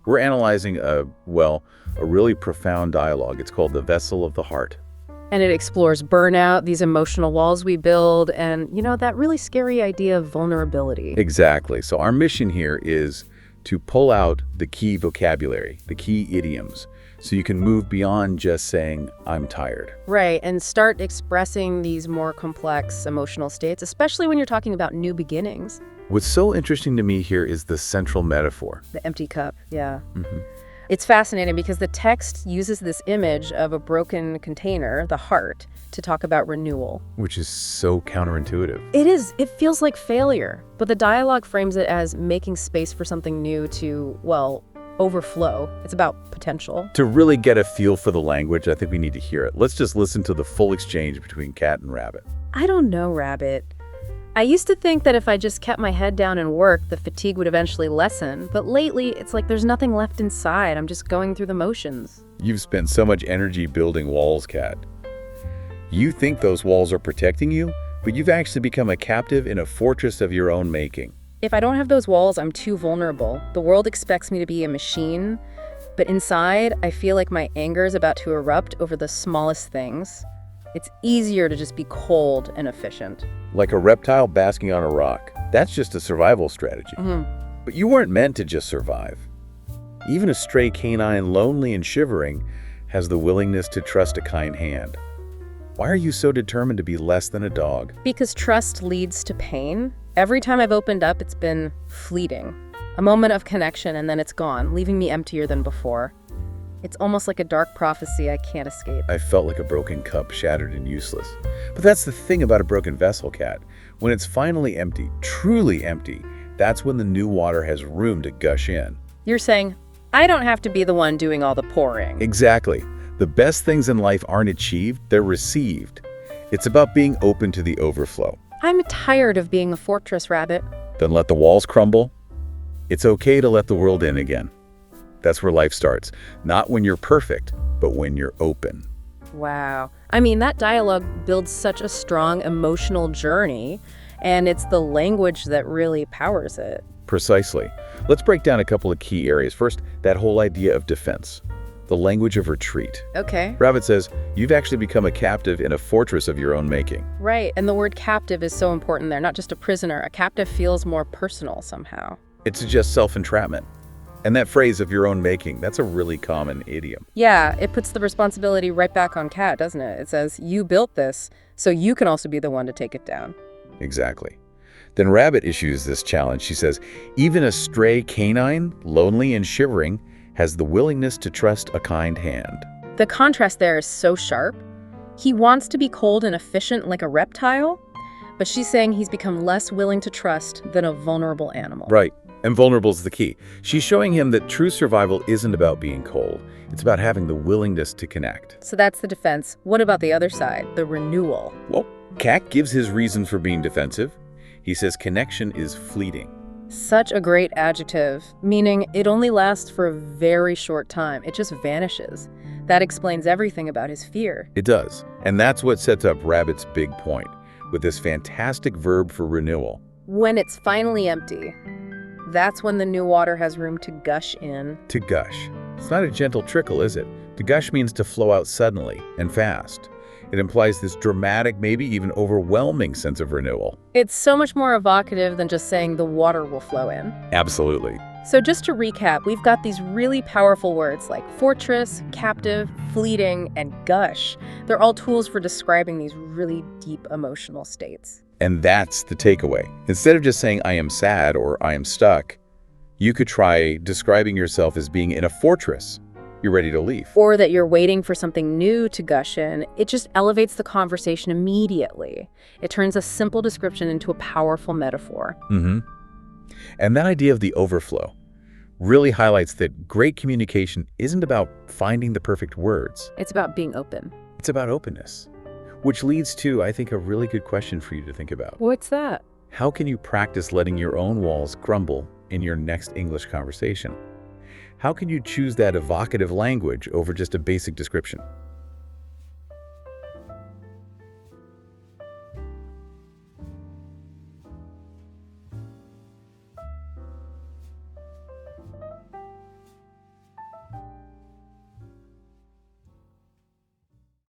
We're analyzing a really profound dialogue. It's called The Vessel of the Heart. And it explores burnout, these emotional walls we build, and, that really scary idea of vulnerability. Exactly. So our mission here is to pull out the key vocabulary, the key idioms, so you can move beyond just saying, I'm tired. Right, and start expressing these more complex emotional states, especially when you're talking about new beginnings. What's so interesting to me here is the central metaphor. The empty cup, yeah. It's fascinating because the text uses this image of a broken container, the heart, to talk about renewal. Which is so counterintuitive. It is. It feels like failure. But the dialogue frames it as making space for something new to, overflow. It's about potential. To really get a feel for the language, I think we need to hear it. Let's just listen to the full exchange between Cat and Rabbit. I don't know, Rabbit. I used to think that if I just kept my head down and worked, the fatigue would eventually lessen. But lately, it's like there's nothing left inside. I'm just going through the motions. You've spent so much energy building walls, Cat. You think those walls are protecting you, but you've actually become a captive in a fortress of your own making. If I don't have those walls, I'm too vulnerable. The world expects me to be a machine. But inside, I feel like my anger is about to erupt over the smallest things. It's easier to just be cold and efficient. Like a reptile basking on a rock. That's just a survival strategy. But you weren't meant to just survive. Even a stray canine, lonely and shivering, has the willingness to trust a kind hand. Why are you so determined to be less than a dog? Because trust leads to pain. Every time I've opened up, it's been fleeting. A moment of connection and then it's gone, leaving me emptier than before. It's almost like a dark prophecy I can't escape. I felt like a broken cup, shattered and useless. But that's the thing about a broken vessel, Cat. When it's finally empty, truly empty, that's when the new water has room to gush in. You're saying, I don't have to be the one doing all the pouring. Exactly. The best things in life aren't achieved, they're received. It's about being open to the overflow. I'm tired of being a fortress, Rabbit. Then let the walls crumble. It's okay to let the world in again. That's where life starts. Not when you're perfect, but when you're open. Wow. I mean, that dialogue builds such a strong emotional journey, and it's the language that really powers it. Precisely. Let's break down a couple of key areas. First, that whole idea of defense. The language of retreat. Okay. Rabbit says, you've actually become a captive in a fortress of your own making. Right, and the word captive is so important there, not just a prisoner. A captive feels more personal somehow. It suggests self-entrapment. And that phrase of your own making, that's a really common idiom. Yeah, it puts the responsibility right back on Cat, doesn't it? It says, you built this, so you can also be the one to take it down. Exactly. Then Rabbit issues this challenge. She says, even a stray canine, lonely and shivering, has the willingness to trust a kind hand. The contrast there is so sharp. He wants to be cold and efficient like a reptile, but she's saying he's become less willing to trust than a vulnerable animal. Right. And vulnerable is the key. She's showing him that true survival isn't about being cold. It's about having the willingness to connect. So that's the defense. What about the other side, the renewal? Well, Cat gives his reason for being defensive. He says connection is fleeting. Such a great adjective, meaning it only lasts for a very short time. It just vanishes. That explains everything about his fear. It does. And that's what sets up Rabbit's big point, with this fantastic verb for renewal. When it's finally empty, that's when the new water has room to gush in. To gush. It's not a gentle trickle, is it? To gush means to flow out suddenly and fast. It implies this dramatic, maybe even overwhelming sense of renewal. It's so much more evocative than just saying the water will flow in. Absolutely. So just to recap, we've got these really powerful words like fortress, captive, fleeting, and gush. They're all tools for describing these really deep emotional states. And that's the takeaway. Instead of just saying, I am sad or I am stuck, you could try describing yourself as being in a fortress. You're ready to leave. Or that you're waiting for something new to gush in. It just elevates the conversation immediately. It turns a simple description into a powerful metaphor. And that idea of the overflow really highlights that great communication isn't about finding the perfect words. It's about being open. It's about openness. Which leads to, I think, a really good question for you to think about. What's that? How can you practice letting your own walls crumble in your next English conversation? How can you choose that evocative language over just a basic description?